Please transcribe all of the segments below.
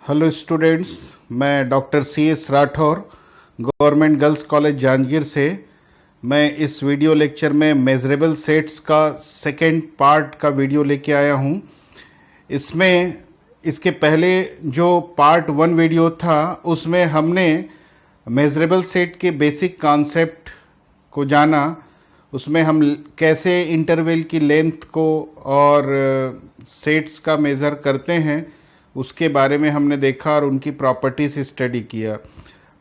Hello students, मैं doctor C S Rathore, government girls college Janjgir से। मैं इस वीडियो लेक्चर में मेजरेबल सेट्स का सेकेंड पार्ट का वीडियो लेके आया हूँ। इसमें इसके पहले जो पार्ट 1 वीडियो था उसमें हमने मेजरेबल सेट के बेसिक कॉन्सेप्ट को जाना। उसमें हम कैसे इंटरवल की लेंथ को और सेट्स का मेज़र करते हैं उसके बारे में हमने देखा और उनकी प्रॉपर्टीज स्टडी किया।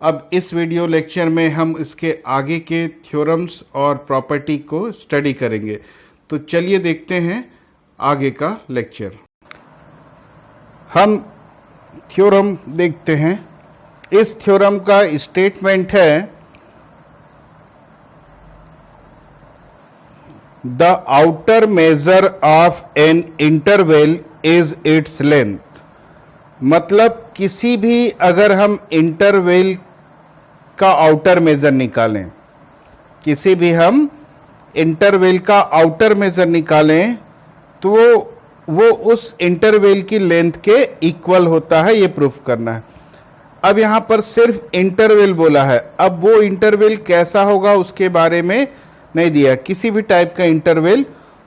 अब इस वीडियो लेक्चर में हम इसके आगे के थ्योरम्स और प्रॉपर्टी को स्टडी करेंगे। तो चलिए देखते हैं आगे का लेक्चर। हम थ्योरम देखते हैं। इस थ्योरम का स्टेटमेंट है, the outer measure of an interval is its length. मतलब किसी भी अगर हम इंटरवल का आउटर मेजर निकालें, किसी भी हम इंटरवल का आउटर मेजर निकालें तो वो उस इंटरवल की लेंथ के इक्वल होता है, ये प्रूफ करना है। अब यहाँ पर सिर्फ इंटरवल बोला है। अब वो इंटरवल कैसा होगा उसके बारे में नहीं दिया, किसी भी टाइप का इंटरवल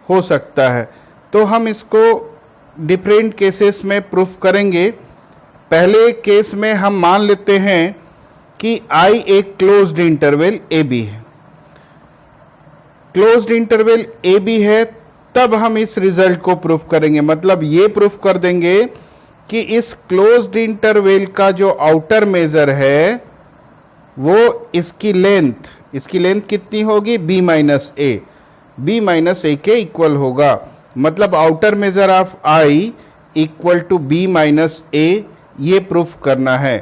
हो सकता है। तो हम इसको डिफरेंट केसेस में प्रूफ करेंगे। पहले केस में हम मान लेते हैं कि I एक क्लोज्ड इंटरवल ए बी है। क्लोज्ड इंटरवल ए बी है, तब हम इस रिजल्ट को प्रूफ करेंगे। मतलब ये प्रूफ कर देंगे कि इस क्लोज्ड इंटरवल का जो आउटर मेजर है वो इसकी लेंथ कितनी होगी, b माइनस ए के इक्वल होगा। मतलब outer measure of I equal to b minus A, ये प्रूफ करना है।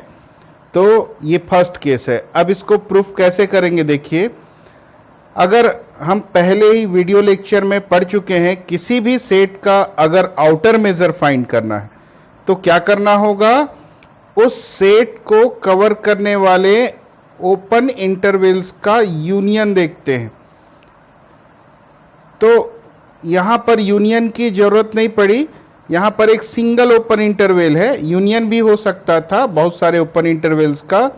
तो ये फर्स्ट केस है। अब इसको प्रूफ कैसे करेंगे देखिए। अगर हम पहले ही वीडियो लेक्चर में पढ़ चुके हैं, किसी भी सेट का अगर आउटर मेजर फाइंड करना है तो क्या करना होगा, उस सेट को कवर करने वाले ओपन इंटरवल्स का यूनियन देखते हैं। तो यहां पर यूनियन की जरूरत नहीं पड़ी, यहां पर एक सिंगल ओपन इंटरवल है। यूनियन भी हो सकता था बहुत सारे ओपन इंटरवल्स का।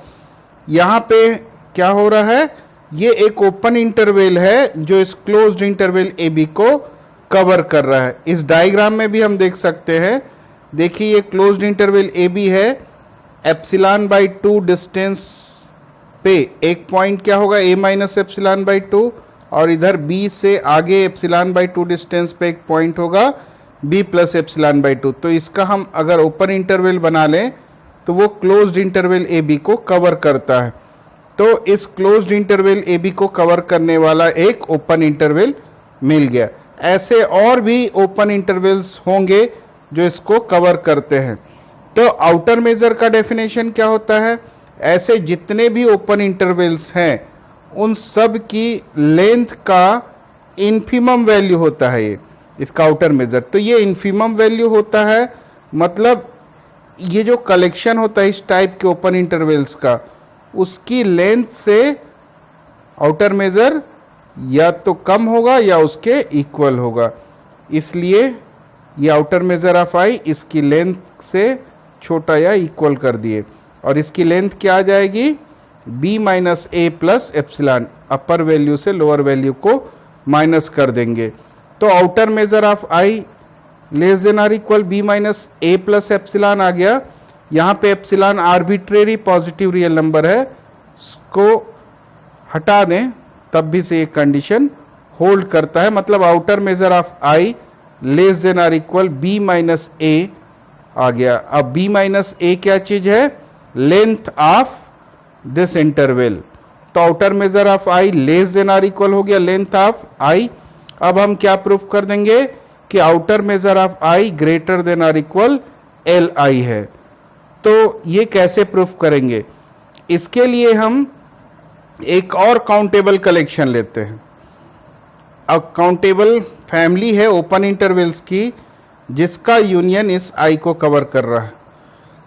यहां पे क्या हो रहा है, ये एक ओपन इंटरवल है जो इस क्लोज्ड इंटरवल ए बी को कवर कर रहा है। इस डायग्राम में भी हम देख सकते हैं। देखिए ये क्लोज्ड इंटरवल ए बी है, एप्सिलॉन बाई 2 डिस्टेंस पे एक पॉइंट क्या होगा, a माइनस एप्सिलॉन बाई 2, और इधर b से आगे एप्सिलॉन बाई 2 डिस्टेंस पे एक पॉइंट होगा b प्लस एप्सिलॉन बाई 2। तो इसका हम अगर ओपन इंटरवल बना लें तो वो क्लोज्ड इंटरवल ए बी को कवर करता है। तो इस क्लोज्ड इंटरवल ए बी को कवर करने वाला एक ओपन इंटरवल मिल गया। ऐसे और भी ओपन इंटरवल्स होंगे जो इसको कवर करते हैं। तो आउटर मेजर का डेफिनेशन क्या होता है, ऐसे जितने भी ओपन इंटरवल्स हैं उन सब की लेंथ का इन्फिमम वैल्यू होता है ये इसका आउटर मेजर। तो ये इन्फिमम वैल्यू होता है, मतलब ये जो कलेक्शन होता है इस टाइप के ओपन इंटरवल्स का, उसकी लेंथ से आउटर मेजर या तो कम होगा या उसके इक्वल होगा। इसलिए ये आउटर मेजर ऑफ I इसकी लेंथ से छोटा या इक्वल कर दिए, और इसकी लेंथ क्या आ जाएगी, b minus A plus epsilon. Upper value से लोअर वैल्यू को माइनस कर देंगे। तो outer measure of I less than or equal b minus A plus epsilon आ गया। यहाँ पे epsilon arbitrary positive real number है, इसको हटा दें तब भी से ये कंडीशन होल्ड करता है। मतलब outer measure of I less than or equal b minus A आ गया। अब b माइनस ए क्या चीज है, लेंथ ऑफ दिस इंटरवल। तो outer measure of I less than or equal हो गया लेंथ ऑफ I। अब हम क्या प्रूफ कर देंगे कि outer measure of I greater than or equal L I है। तो ये कैसे प्रूफ करेंगे, इसके लिए हम एक और काउंटेबल कलेक्शन लेते हैं। अब काउंटेबल फैमिली है ओपन इंटरवल्स की जिसका यूनियन इस I को कवर कर रहा है।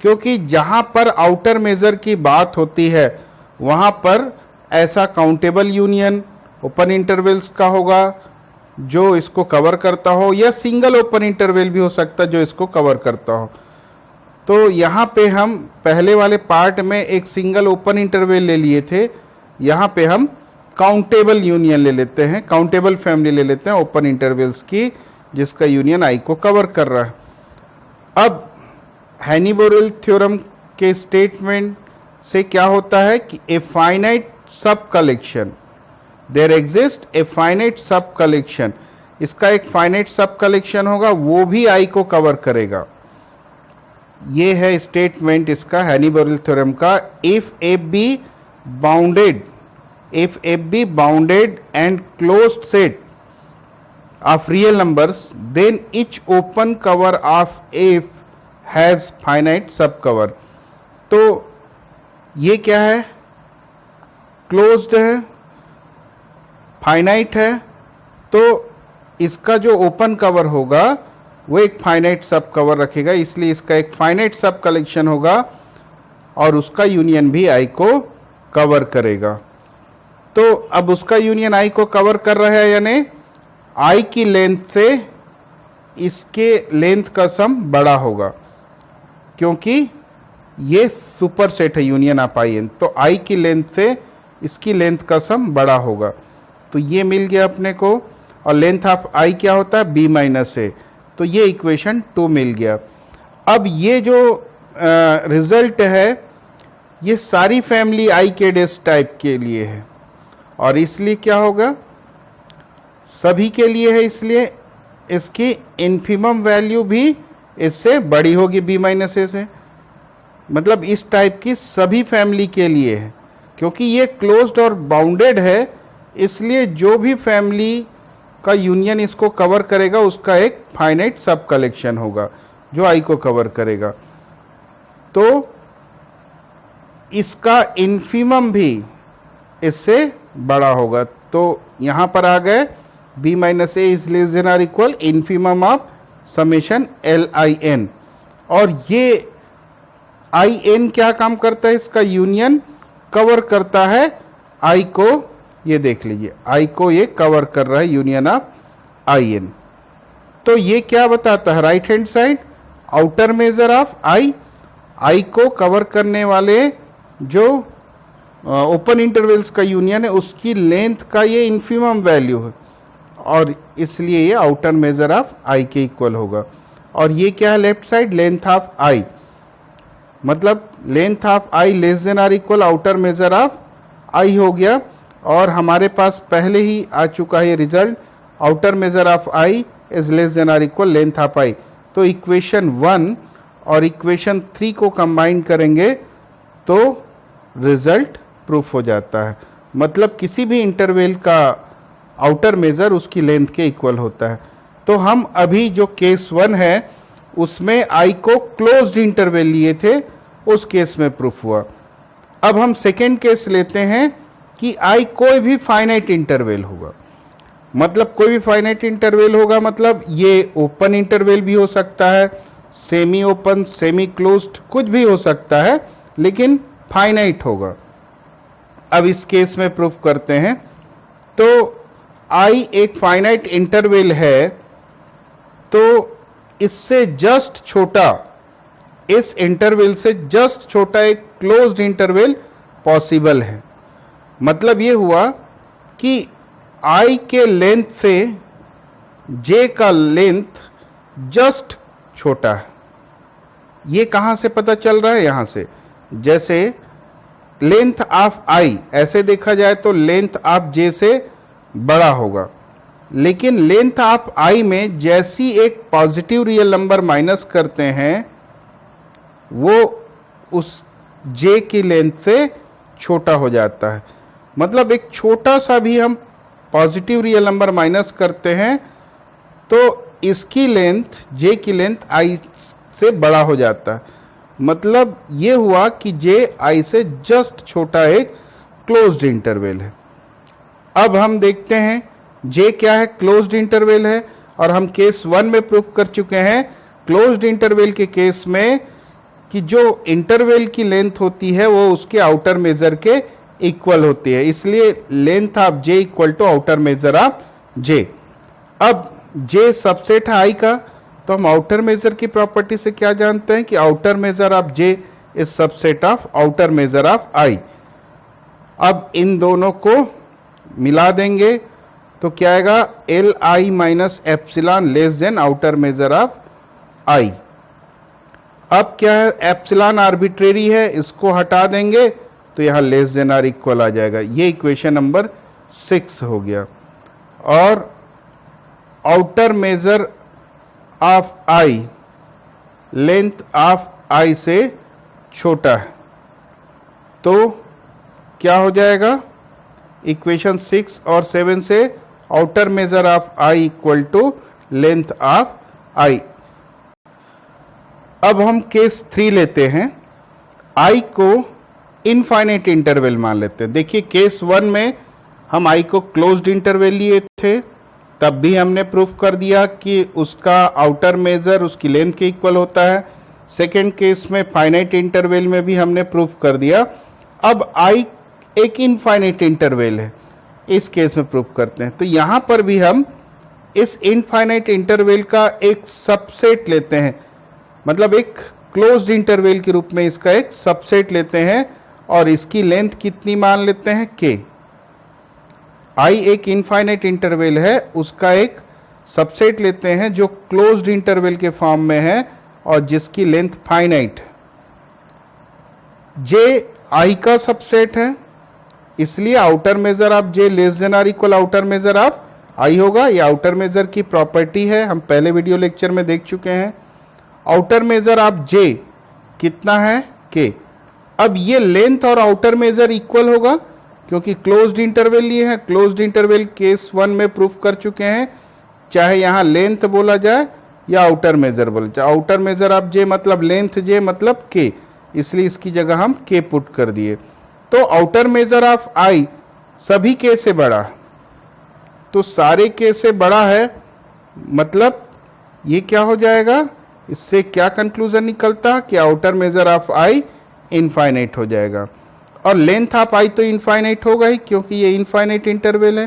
क्योंकि जहां पर आउटर मेजर की बात होती है वहां पर ऐसा काउंटेबल यूनियन ओपन इंटरवल्स का होगा जो इसको कवर करता हो, या सिंगल ओपन इंटरवल भी हो सकता है जो इसको कवर करता हो। तो यहाँ पे हम पहले वाले पार्ट में एक सिंगल ओपन इंटरवल ले लिए थे, यहाँ पे हम काउंटेबल यूनियन ले लेते हैं, काउंटेबल फैमिली ले लेते हैं ओपन इंटरवल्स की, जिसका यूनियन आई को कवर कर रहा है। अब हैनी-बोरेल थ्योरम के स्टेटमेंट से क्या होता है कि a finite sub collection, there exist a finite sub collection, इसका एक फाइनाइट सब कलेक्शन होगा, वो भी आई को कवर करेगा। ये है स्टेटमेंट इसका हैनी-बोरेल थ्योरम का। If F be bounded and closed set of real numbers, then each open cover of F has finite subcover। तो ये क्या है, क्लोज्ड है, फाइनाइट है, तो इसका जो ओपन कवर होगा वो एक फाइनाइट सब कवर रखेगा, इसलिए इसका एक फाइनाइट सब कलेक्शन होगा और उसका यूनियन भी आई को कवर करेगा। तो अब उसका यूनियन आई को कवर कर रहा है, यानी आई की लेंथ से इसके लेंथ का सम बड़ा होगा, क्योंकि ये सुपर सेट है यूनियन ऑफ आई एन, तो आई की लेंथ से इसकी लेंथ का सम बड़ा होगा। तो ये मिल गया अपने को, और लेंथ ऑफ आई क्या होता है, बी माइनस ए, तो ये इक्वेशन 2 मिल गया। अब ये जो रिजल्ट है ये सारी फैमिली आई के डेस टाइप के लिए है, और इसलिए क्या होगा, सभी के लिए है, इसलिए इसकी इन्फिमम वैल्यू भी इससे बड़ी होगी बी माइनस ए से, मतलब इस टाइप की सभी फैमिली के लिए है। क्योंकि ये क्लोज्ड और बाउंडेड है, इसलिए जो भी फैमिली का यूनियन इसको कवर करेगा उसका एक फाइनाइट सब कलेक्शन होगा जो आई को कवर करेगा। तो इसका इन्फिमम भी इससे बड़ा होगा। तो यहाँ पर आ गए b minus a is less than or equal infimum of summation L I n, और ये आई एन क्या काम करता है, इसका यूनियन कवर करता है आई को, ये देख लीजिए आई को ये कवर कर रहा है यूनियन ऑफ आई एन। तो ये क्या बताता है, right hand side outer measure of I को कवर करने वाले जो ओपन इंटरवल्स का यूनियन है उसकी लेंथ का ये इन्फिमम वैल्यू है, और इसलिए ये आउटर मेजर ऑफ आई के इक्वल होगा। और ये क्या है, left side length of I, मतलब length of I less than or equal outer measure of I हो गया। और हमारे पास पहले ही आ चुका है ये result, outer measure of I is less than or equal length of I. तो इक्वेशन 1 और इक्वेशन 3 को कंबाइन करेंगे तो रिजल्ट प्रूफ हो जाता है, मतलब किसी भी इंटरवल का आउटर मेजर उसकी लेंथ के इक्वल होता है। तो हम अभी जो केस 1 है उसमें आई को क्लोज्ड इंटरवल लिए थे, उस केस में प्रूफ हुआ। अब हम सेकेंड केस लेते हैं कि आई कोई भी फाइनाइट इंटरवल होगा, मतलब कोई भी फाइनाइट इंटरवल होगा, मतलब ये ओपन इंटरवल भी हो सकता है, सेमी ओपन, सेमी क्लोज्ड, कुछ भी हो सकता है, लेकिन फाइनाइट होगा। अब इस केस में प्रूफ करते हैं। तो आई एक फाइनाइट इंटरवल है, तो इससे जस्ट छोटा, इस इंटरवल से जस्ट छोटा एक क्लोज्ड इंटरवल पॉसिबल है। मतलब ये हुआ कि आई के लेंथ से जे का लेंथ जस्ट छोटा है। ये कहाँ से पता चल रहा है, यहाँ से, जैसे लेंथ ऑफ आई ऐसे देखा जाए तो लेंथ ऑफ जे से बड़ा होगा, लेकिन लेंथ ऑफ आई में जैसी एक पॉजिटिव रियल नंबर माइनस करते हैं वो उस जे की लेंथ से छोटा हो जाता है। मतलब एक छोटा सा भी हम पॉजिटिव रियल नंबर माइनस करते हैं तो इसकी लेंथ, जे की लेंथ आई से बड़ा हो जाता है। मतलब ये हुआ कि जे आई से जस्ट छोटा एक क्लोज्ड इंटरवल है। अब हम देखते हैं जे क्या है, क्लोज्ड इंटरवल है, और हम केस 1 में प्रूफ कर चुके हैं क्लोज्ड इंटरवल के केस में कि जो इंटरवल की लेंथ होती है वो उसके आउटर मेजर के इक्वल होती है, इसलिए length of J equal to outer measure of J. अब जे सबसेट है आई का, तो हम आउटर मेजर की प्रॉपर्टी से क्या जानते हैं कि outer measure of J is subset of outer measure of I। अब इन दोनों को मिला देंगे तो क्या आएगा, L I minus epsilon less than outer measure of I। अब क्या है, एप्सिलॉन आर्बिट्रेरी है, इसको हटा देंगे तो यहां लेस देन आर इक्वल आ जाएगा। ये इक्वेशन नंबर 6 हो गया। और outer measure of I length of I से छोटा है तो क्या हो जाएगा, इक्वेशन 6 और 7 से outer measure of I equal to length of I। अब हम केस 3 लेते हैं, I को इनफाइनाइट इंटरवल मान लेते हैं। देखिए केस 1 में हम I को क्लोज्ड इंटरवल लिए थे, तब भी हमने प्रूफ कर दिया कि उसका आउटर मेजर उसकी लेंथ के इक्वल होता है। सेकेंड केस में फाइनाइट इंटरवल में भी हमने प्रूफ कर दिया। अब I एक इनफाइनाइट इंटरवल है, इस केस में प्रूफ करते हैं। तो यहां पर भी हम इस इनफाइनाइट इंटरवल का एक सबसेट लेते हैं, मतलब एक क्लोज्ड इंटरवल के रूप में इसका एक सबसेट लेते हैं और इसकी लेंथ कितनी मान लेते हैं, k। I एक इनफाइनाइट इंटरवल है, उसका एक सबसेट लेते हैं जो क्लोज्ड इंटरवल के फॉर्म में है और जिसकी लेंथ फाइनाइट। J I का सबसेट है, इसलिए outer measure of J less than or equal outer measure of I होगा। ये आउटर मेजर की प्रॉपर्टी है, हम पहले वीडियो लेक्चर में देख चुके हैं। आउटर मेजर ऑफ J कितना है, k। अब ये लेंथ और आउटर मेजर इक्वल होगा क्योंकि क्लोज्ड इंटरवल लिए हैं। क्लोज्ड इंटरवल केस 1 में प्रूफ कर चुके हैं, चाहे यहां लेंथ बोला जाए या आउटर मेजर बोला जाए। आउटर मेजर ऑफ J मतलब लेंथ, J मतलब k, इसलिए इसकी जगह हम k पुट कर दिए। तो आउटर मेजर ऑफ I सभी k से बड़ा, तो सारे k से बड़ा है, मतलब ये क्या हो जाएगा, इससे क्या कंक्लूजन निकलता कि outer measure of I infinite हो जाएगा। और लेंथ ऑफ I तो इनफाइनाइट होगा ही क्योंकि ये इनफाइनाइट इंटरवल है।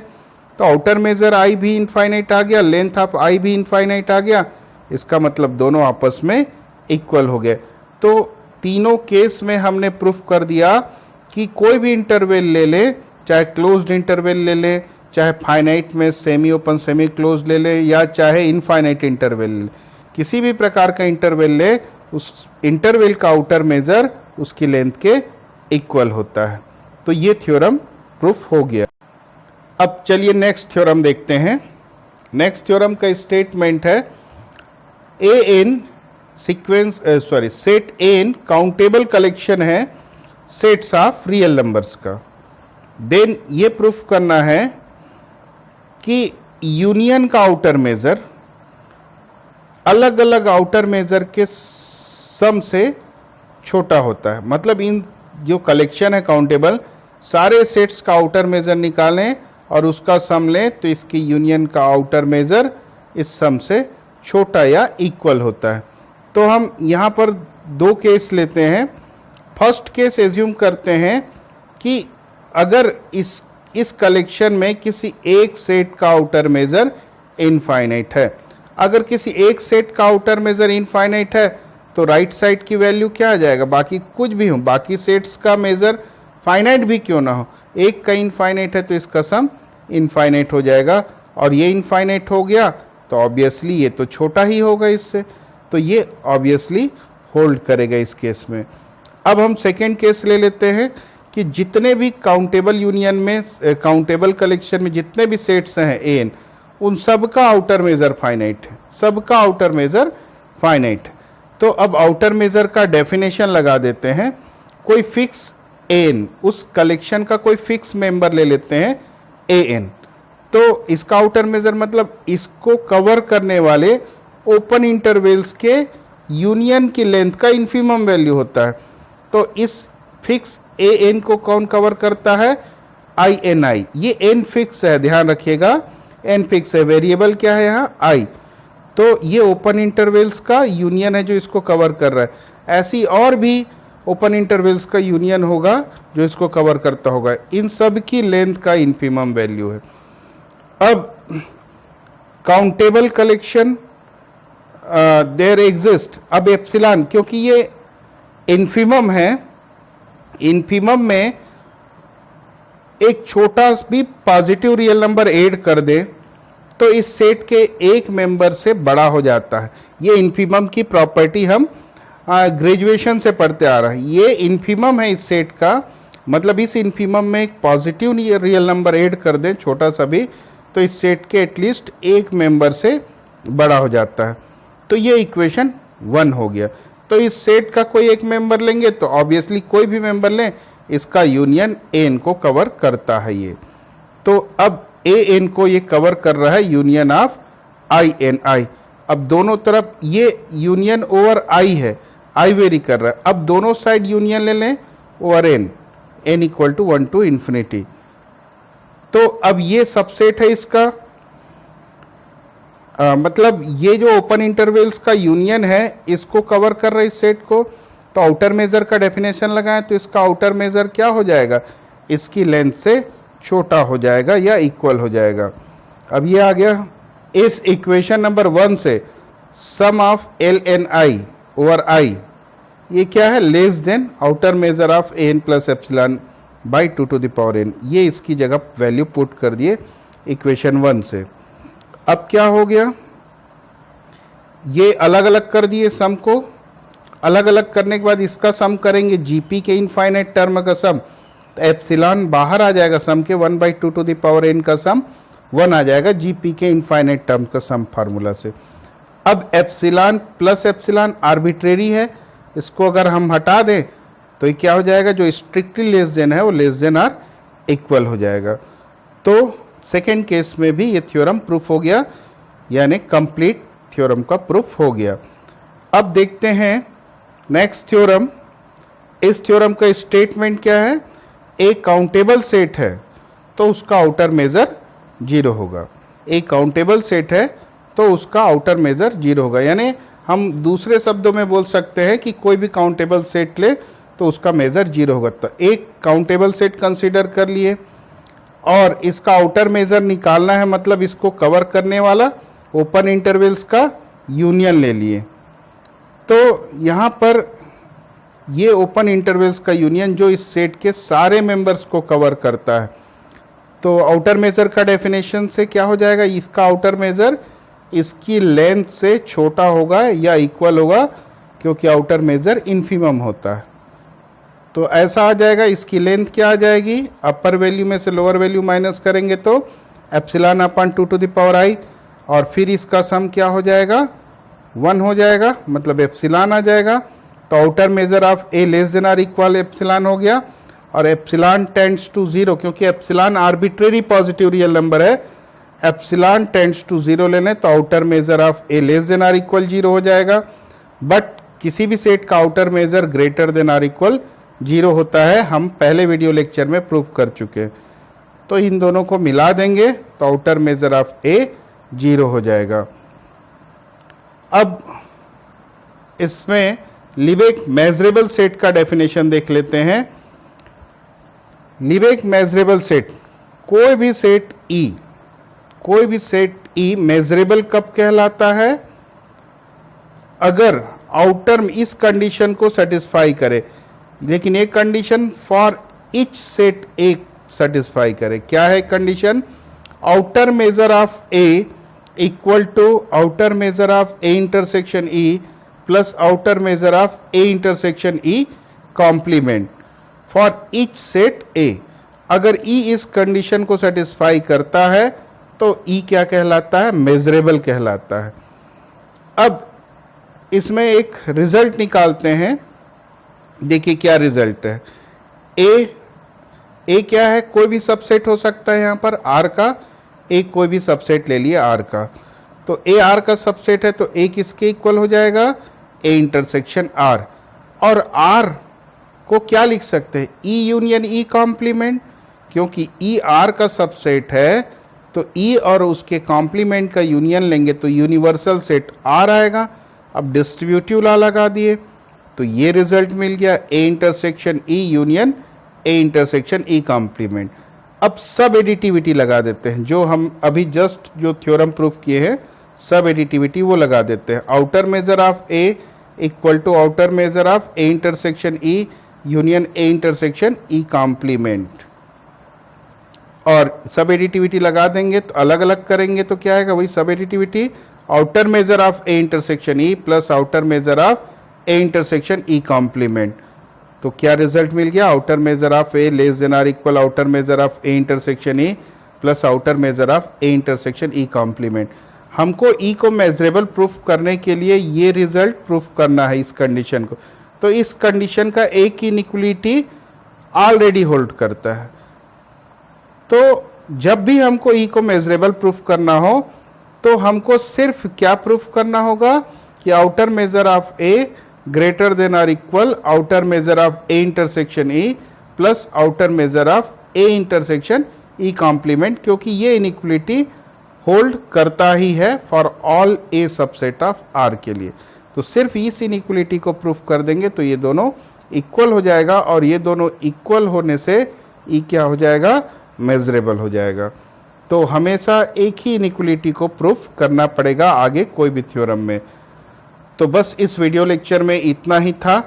तो आउटर मेजर I भी इनफाइनाइट आ गया, लेंथ ऑफ I भी इनफाइनाइट आ गया, इसका मतलब दोनों आपस में इक्वल हो गए। तो तीनों केस में हमने प्रूफ कर दिया कि कोई भी इंटरवल ले ले, चाहे क्लोज्ड इंटरवल ले ले, चाहे फाइनाइट में सेमी ओपन सेमी क्लोज ले ले, या चाहे इनफाइनाइट इंटरवल ले, किसी भी प्रकार का इंटरवल ले, उस इंटरवल का आउटर मेजर उसकी लेंथ के इक्वल होता है। तो ये थ्योरम प्रूफ हो गया। अब चलिए नेक्स्ट थ्योरम देखते हैं। नेक्स्ट थ्योरम का स्टेटमेंट है an sequence set n countable collection है सेट्स ऑफ रियल नंबर्स का। देन ये प्रूफ करना है कि यूनियन का आउटर मेजर अलग अलग आउटर मेजर के सम से छोटा होता है। मतलब इन जो कलेक्शन है काउंटेबल, सारे सेट्स का आउटर मेजर निकालें और उसका सम लें तो इसकी यूनियन का आउटर मेजर इस सम से छोटा या इक्वल होता है। तो हम यहाँ पर दो केस लेते हैं। फर्स्ट केस एज्यूम करते हैं कि अगर इस कलेक्शन में किसी एक सेट का आउटर मेजर इनफाइनाइट है। अगर किसी एक सेट का आउटर मेजर इनफाइनाइट है तो राइट साइड की वैल्यू क्या आ जाएगा, बाकी कुछ भी हो, बाकी सेट्स का मेजर फाइनाइट भी क्यों ना हो, एक का इनफाइनाइट है तो इसका सम इनफाइनाइट हो जाएगा। और ये इनफाइनाइट हो गया तो ऑब्वियसली ये तो छोटा ही होगा इससे, तो ये ऑब्वियसली होल्ड करेगा इस केस में। अब हम सेकेंड केस ले लेते हैं कि जितने भी काउंटेबल यूनियन में, काउंटेबल कलेक्शन में जितने भी सेट्स हैं एन, उन सब का आउटर मेजर फाइनाइट है, सबका आउटर मेजर फाइनाइट है। तो अब आउटर मेजर का डेफिनेशन लगा देते हैं। कोई फिक्स एन, उस कलेक्शन का कोई फिक्स मेंबर ले लेते हैं ए एन, तो इसका आउटर मेजर मतलब इसको कवर करने वाले ओपन इंटरवल्स के यूनियन की लेंथ का इन्फिमम वैल्यू होता है। तो इस फिक्स ए एन को कौन कवर करता है, आई एन आई। ये एन फिक्स है, ध्यान रखिएगा, एन फिक्स है, वेरिएबल क्या है यहाँ आई। तो ये ओपन इंटरवल्स का यूनियन है जो इसको कवर कर रहा है। ऐसी और भी ओपन इंटरवल्स का यूनियन होगा जो इसको कवर करता होगा। इन सब की लेंथ का इन्फिमम वैल्यू है। अब काउंटेबल कलेक्शन देयर एग्जिस्ट, अब एप्सिलॉन क्योंकि ये इन्फिमम है, इन्फिमम में एक छोटा भी पॉजिटिव रियल नंबर ऐड कर दे तो इस सेट के एक मेंबर से बड़ा हो जाता है। ये इन्फिमम की प्रॉपर्टी हम ग्रेजुएशन से पढ़ते आ रहे हैं। ये इन्फिमम है इस सेट का, मतलब इस इन्फिमम में एक पॉजिटिव रियल नंबर ऐड कर दें छोटा सा भी तो इस सेट के एटलीस्ट एक मेंबर से बड़ा हो जाता है। तो ये इक्वेशन 1 हो गया। तो इस सेट का कोई एक मेंबर लेंगे तो ऑब्वियसली कोई भी मेंबर लें, इसका यूनियन एन को कवर करता है ये। तो अब ए एन को ये कवर कर रहा है यूनियन ऑफ आई एन आई। अब दोनों तरफ ये यूनियन ओवर आई है, आई वेरी कर रहा है। अब दोनों साइड यूनियन ले लें over n, n equal to 1 to infinity. तो अब ये सबसेट है इसका, मतलब ये जो ओपन इंटरवल्स का यूनियन है इसको कवर कर रहा है इस सेट को। तो आउटर मेजर का डेफिनेशन लगाएं तो इसका आउटर मेजर क्या हो जाएगा, इसकी लेंथ से छोटा हो जाएगा या इक्वल हो जाएगा। अब ये आ गया इस इक्वेशन नंबर 1 से sum of L N I over I, ये क्या है, less than outer measure of N plus epsilon by 2 to the power N. ये इसकी जगह वैल्यू पुट कर दिए इक्वेशन 1 से। अब क्या हो गया, ये अलग अलग कर दिए सम को। अलग अलग करने के बाद इसका सम करेंगे जीपी के इनफाइनाइट टर्म का सम, तो एप्सिलॉन बाहर आ जाएगा सम के, 1/2 टू द पावर एन का सम 1 आ जाएगा जीपी के इनफाइनाइट टर्म का सम फार्मूला से। अब एप्सिलॉन प्लस एप्सिलॉन आर्बिट्रेरी है, इसको अगर हम हटा दें तो ये क्या हो जाएगा, जो स्ट्रिक्टली लेस देन है वो लेस देन आर इक्वल हो जाएगा। तो सेकेंड केस में भी ये थ्योरम प्रूफ हो गया, यानी कंप्लीट थ्योरम का प्रूफ हो गया। अब देखते हैं नेक्स्ट थ्योरम। इस थ्योरम का स्टेटमेंट क्या है, एक काउंटेबल सेट है तो उसका आउटर मेजर 0 होगा। एक काउंटेबल सेट है तो उसका आउटर मेजर 0 होगा, यानी हम दूसरे शब्दों में बोल सकते हैं कि कोई भी काउंटेबल सेट ले तो उसका मेजर 0 होगा। तो एक काउंटेबल सेट कंसीडर कर लिए और इसका आउटर मेजर निकालना है, मतलब इसको कवर करने वाला ओपन इंटरवल्स का यूनियन ले लिए। तो यहाँ पर ये ओपन इंटरवल्स का यूनियन जो इस सेट के सारे मेंबर्स को कवर करता है। तो आउटर मेजर का डेफिनेशन से क्या हो जाएगा, इसका आउटर मेजर इसकी लेंथ से छोटा होगा या इक्वल होगा, क्योंकि आउटर मेजर इन्फिमम होता है। तो ऐसा आ जाएगा, इसकी लेंथ क्या आ जाएगी, अपर वैल्यू में से लोअर वैल्यू माइनस करेंगे तो epsilon upon 2 to the power I, और फिर इसका सम क्या हो जाएगा, 1 हो जाएगा, मतलब एप्सिलॉन आ जाएगा। तो outer measure of A less than or equal epsilon हो गया, और एप्सिलॉन टेंड्स टू 0, क्योंकि epsilon arbitrary positive real number है, एप्सिलॉन टेंड्स टू 0 लेने तो outer measure of A less than or equal 0 हो जाएगा। बट किसी भी सेट का outer measure greater than or equal 0 होता है, हम पहले वीडियो लेक्चर में प्रूफ कर चुके हैं। तो इन दोनों को मिला देंगे तो आउटर मेजर ऑफ ए 0 हो जाएगा। अब इसमें लीबेक मेजरेबल सेट का डेफिनेशन देख लेते हैं। लीबेक मेजरेबल सेट, कोई भी सेट ई मेजरेबल कब कहलाता है, अगर आउटर इस कंडीशन को सेटिस्फाई करे, लेकिन एक condition for each set A satisfy करे। क्या है condition, outer measure of A equal to outer measure of A intersection E plus outer measure of A intersection E complement for each set A. अगर E इस condition को satisfy करता है तो ई क्या कहलाता है, मेजरेबल कहलाता है। अब इसमें एक रिजल्ट निकालते हैं, देखिए क्या रिजल्ट है। ए क्या है, कोई भी सबसेट हो सकता है, यहाँ पर आर का एक कोई भी सबसेट ले लिए आर का, तो ए आर का सबसेट है तो ए किसके इक्वल हो जाएगा, ए इंटरसेक्शन आर। और आर को क्या लिख सकते हैं, ई यूनियन ई कॉम्प्लीमेंट, क्योंकि ई आर का सबसेट है तो ई और उसके कॉम्प्लीमेंट का यूनियन लेंगे तो यूनिवर्सल सेट आर आएगा। अब डिस्ट्रीब्यूटिव लॉ लगा दिए तो ये रिजल्ट मिल गया, A intersection E union A intersection E complement. अब सब एडिटिविटी लगा देते हैं, जो हम अभी जस्ट जो थ्योरम प्रूफ किए हैं सब एडिटिविटी वो लगा देते हैं। Outer measure of A equal to outer measure of A intersection E union A intersection E complement, और सब एडिटिविटी लगा देंगे तो अलग अलग करेंगे तो क्या आएगा, वही subadditivity outer measure of A intersection E plus outer measure of A intersection E complement. तो क्या रिजल्ट मिल गया, outer measure of A less than or equal outer measure of A intersection E plus outer measure of A intersection E complement. हमको E को measurable proof करने के लिए ये रिजल्ट प्रूफ करना है इस कंडीशन को। तो इस कंडीशन का एक इनइक्वलिटी ऑलरेडी होल्ड करता है। तो जब भी हमको ई को मेजरेबल प्रूफ करना हो तो हमको सिर्फ क्या प्रूफ करना होगा कि outer measure of A greater than or equal outer measure of A intersection E plus outer measure of A intersection E complement, क्योंकि ये इनइक्वलिटी होल्ड करता ही है for all A subset of R के लिए। तो सिर्फ इस इनइक्वलिटी को प्रूफ कर देंगे तो ये दोनों इक्वल हो जाएगा, और ये दोनों इक्वल होने से ई क्या हो जाएगा, मेजरेबल हो जाएगा। तो हमेशा एक ही इनइक्वलिटी को प्रूफ करना पड़ेगा आगे कोई भी थ्योरम में। तो बस इस वीडियो लेक्चर में इतना ही था।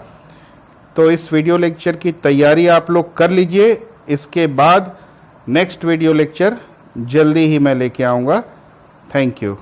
तो इस वीडियो लेक्चर की तैयारी आप लोग कर लीजिए, इसके बाद नेक्स्ट वीडियो लेक्चर जल्दी ही मैं लेके आऊँगा। Thank you.